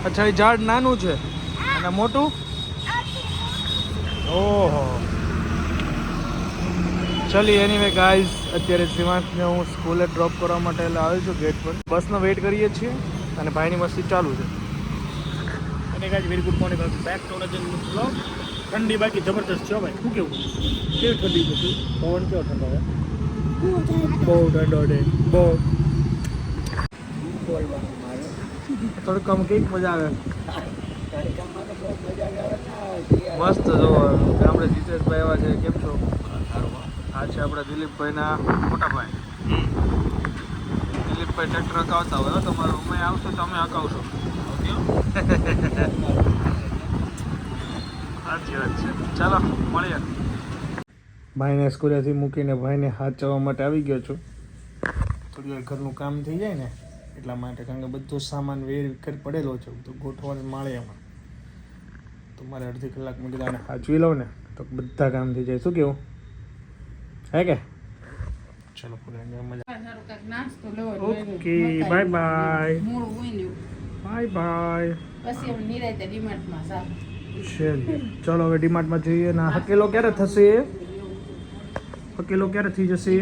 અચ્છા, એ ઝાડ નાનું છે અને મોટું. ઓહો, ચલી એનીવે ગાઈઝ, અત્યારે શિવાંશને હું સ્કૂલે ડ્રોપ કરવા માટે આવ્યો છું ગેટ પર. બસનો વેઇટ કરીએ છીએ અને ભાઈની મસ્તી ચાલુ છે. અને guys very good morning, back to another blog. ઠંડી બાકી જબરદસ્ત છે ભાઈ. શું કેવું, કેવી ઠંડી છે? પવન કેવો ઠંડો છે? બહુ ઠંડો છે, બહુ. તડકામાં કેવી મજા આવે. મસ્ત. જો ગામડે જીતેશભાઈ આવ્યા છે. કેમ છો? આ છે આપણા દિલીપભાઈના મોટા ભાઈ. દિલીપભાઈ ટ્રેક્ટર હકાવતા હોય. તમારો અમે આવશો તો અમે હકાવશો. સાચી વાત છે. ચાલો મળીએ. ભાઈને સ્કૂલેથી મૂકીને ભાઈને હાચવવા માટે આવી ગયો છું. થોડી વાર ઘરનું કામ થઈ જાય ને એટલા માટે, કારણ કે બધો સામાન વેર પડેલો છે તો ગોઠવાનું માળિયામાં. તો મારે અડધી કલાકમાં કીધું આને હાચવી લઉં ને તો બધા કામ થઈ જાય. શું કેવું હે કે? ચલો પૂરા મજા. Okay, bye bye. Bye bye. ચલો હવે ડીમાર્ટમાં જઈએ. ના હકેલો ક્યારે થશે? હકેલો ક્યારે થઈ જશે?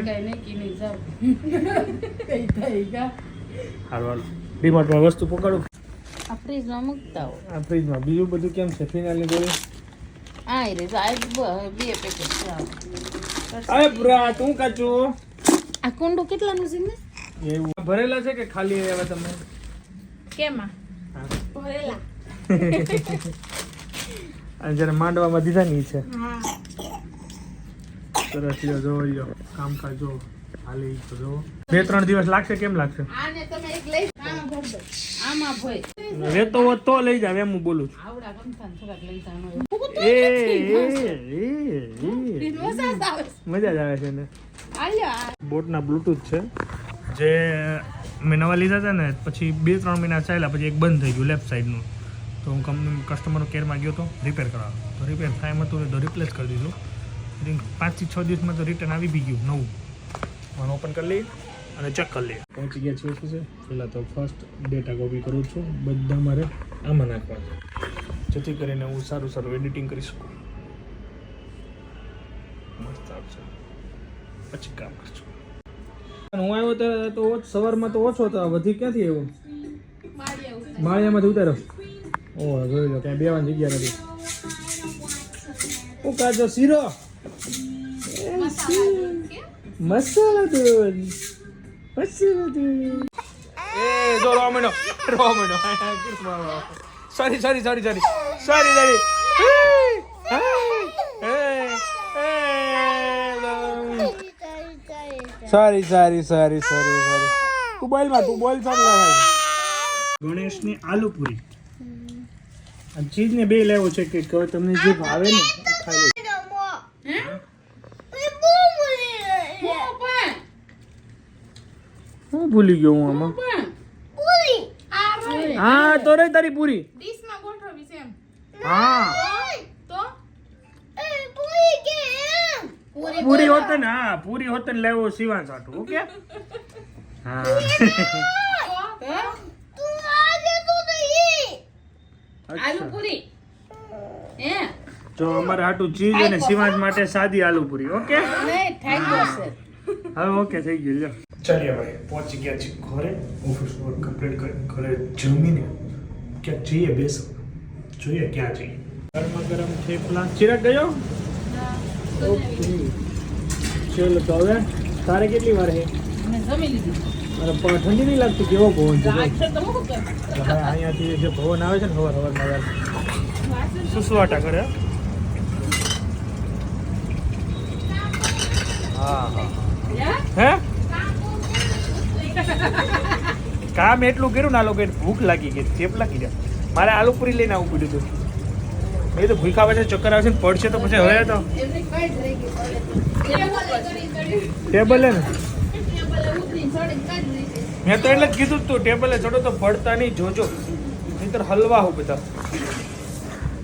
હાલો ડીમાર્ટમાં વસ્તુ પકડો. આ ફ્રીજમાં મૂકતા હો. આ ફ્રીજમાં બીજું બધું કેમ છે? ફિનાલની ગોળી આ રે બે પેકેટ છે. અરે બ્રા, તું કાચું. આ કુંડો કેટલાનું છે ને? એવું ભરેલા છે કે ખાલી હવે તમે? કેમાં ભરેલા? અને જ્યારે માંડવામાં દીધા ની છે. હા, સરસ. જોઈ લો કામકાજ, જો હાલી તો જો 2-3 દિવસ લાગશે. કેમ લાગશે? આને તમે એક લઈ આમાં ભર દો. આમાં ભોય રેતો હોત તો લઈ જાવ, એમ હું બોલું છું. આવડા ગમતા થોડાક લઈ જાનો. મજા જ આવે છે ને. આલ્યો બોટના બ્લૂટૂથ છે જે મેં નવા લીધા હતા ને, પછી 2-3 મહિના ચાલ્યા પછી એક બંધ થઈ ગયું લેફ્ટ સાઈડનું. તો હું કંપની કસ્ટમર કેરમાં ગયો તો રિપેર કરાવવા. તો રિપેર થાય એમ હતું તો રિપ્લેસ કરી દીધું. 5 થી 6 દિવસમાં તો રિટર્ન આવી બી ગયું નવું. મને ઓપન કરી લઈએ અને ચેક કરી લઈએ. પહોંચી ગયા છે. શું છે? પહેલાં તો ફર્સ્ટ ડેટા કોપી કરું છું. બધા મારે આમાં નાખવા છે જેથી કરીને હું સારું એડિટિંગ કરી શકું. મસ્ત આવશે. પછી કામ કરશું. હું આવ્યો ત્યારે તો સવારમાં તો ઓછો હતો. વધી ક્યાંથી આવ્યો? માળિયામાંથી ઉતાર્યો. ઓહ, જોઈ લો ક્યાંય બેવાની જગ્યા નથી. ઓ કાજો શીરો, મસાલા દૂધ, મસાલા દૂધ. એ જો રોમનો સોરી તું બોલ સાંભળા. ગણેશની આલુ પૂરી અને ચીઝ ને બે લેવો છે કે તમને જે ભાવે ને ખાઈ લો. હું ભૂલી ગયો હું આમાં. હા તો રે તારી પૂરી. હા પૂરી હોતે ને. હા પૂરી હોતે ને લેવો શિવાંશ આટું. ઓકે હા. આલુ પૂરી જો અમારે હાટું ચીઝ અને શિવાંશ માટે સાદી આલુ પૂરી. ઓકે હવે ઓકે થઈ ગયું. લ્યો ચાલીએ ભાઈ, પહોંચી ગયા છીએ ઘરે. ઓફિસ વર્ક કમ્પ્લીટ કરી ઘરે જમીને ક્યાંક જઈએ બેસો. જોઈએ ક્યાં જઈએ. ગરમ થેપલા. ચિરાગ ગયો? ઓકે ચલો તો હવે તારે કેટલી વાર છે? જમી લીધી. અરે પણ ઠંડી નહીં લાગતી? કેવો પવન છે અહીંયાથી જે પવન આવે છે ને સવારમાં સુસવાટા કરે. હા હે કામ એટલું કર્યું ને આ લોકો ભૂખ લાગી ગઈ. થેપલા કીધા. મારે આલુ પૂરી લઈને આવવું પડ્યું હતું. મેં તો ભૂખા આવે છે, ચક્કર આવે છે ને પડશે તો પછી હવે તો ટેબલે ને મેં તો એટલે જ કીધું તું ટેબલે ચડો તો પડતા નહીં જોજો, નહીંતર હલવા હું બધા.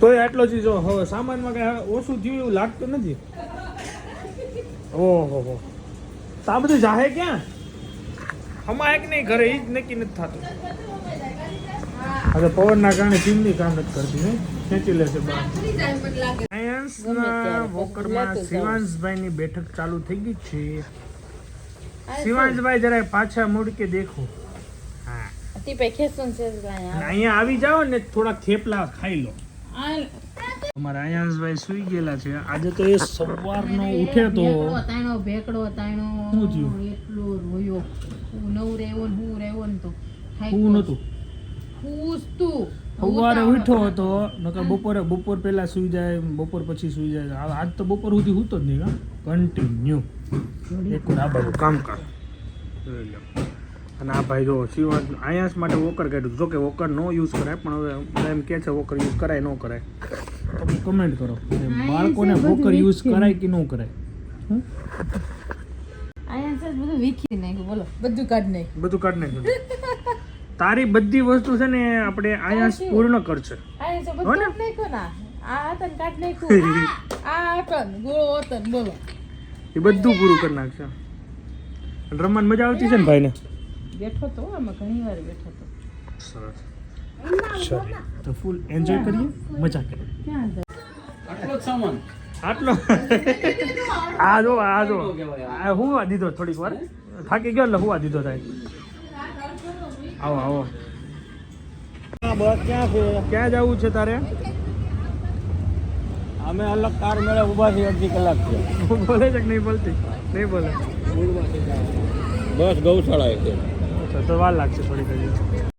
તોય આટલો જ જો હવે સામાનમાં કઈ ઓછું થયું એવું લાગતું નથી. ઓહો હો, આ બધું જાહે ક્યાં? હમણાં એક નહીં ઘરે એ જ નક્કી નથી થતું. હવે પવનના કારણે ચીમની કામ નથી કરતી ને ખેંચી લેશે બહાર. આયન્સના વોકરમાં શિવાંશભાઈની બેઠક ચાલુ થઈ ગઈ છે. શિવાંશભાઈ જરા પાછા મુડ કે દેખો. હા અતિ પે ખેસન છે અને અહીંયા આવી જાઓ ને થોડા થેપલા ખાઈ લો. અમારા આયન્સભાઈ સુઈ ગયેલા છે. આજે તો એ સવારનો ઉઠે તો ભેકડો તાણો શું થયું? એટલો રોયો. હું નવ રેવો ને હું રેવો ને તો હું નતું પૂછતું સવારે ઉઠ્યો હતો નકર બપોર પહેલા સુઈ જાય, બપોર પછી સુઈ જાય. આજ તો બપોર સુધી સૂતો જ નહીં. કન્ટિન્યુ એક આ બાજુ કામ કર. અને આ ભાઈ જો શિવાંશ આયાસ માટે વોકર કાઢ્યું. જો કે વોકર નો યુઝ કરાય, પણ હવે બધા એમ કહે છે વોકર યુઝ કરાય ન કરાય. તમે કમેન્ટ કરો બાળકોને વોકર યુઝ કરાય કે ન કરાય. આયા છે બધું વીખી નાખ્યું. બોલો બધું કાઢી નાખ્યું. બધું કાઢ નાખ્યું. તારી બધી વસ્તુ છે ને આપણે આયાસ પૂર્ણ કરશે. આયા છે બધું કાઢી નાખ્યું ના. આ હતન કાઢી નાખ્યું. આ હતન ગોળો હતન. બોલો એ બધું પૂરું કરી નાખશે. રમવાની મજા આવતી છે ને ભાઈને? બેઠો તો આમાં ઘણી વાર બેઠો તો. સરસ. ચલો તો ફૂલ એન્જોય કરીએ, મજા કરીએ. ક્યાં જાય? આટલો જ સામાન આટલો આ જો આ હુવા દીધો થોડીક વાર. થાકી ગયો એટલે હુવા દીધો થાય. આવો બસ ક્યાં જવું છે તારે? અમે અલગ કાર મેળે ઊભા છીએ અડધી કલાક છે. બોલે છે કે નહીં બોલતી? નહીં બોલે. બસ ગૌશાળા છે. અચ્છા તો વાર લાગશે થોડીક હજી.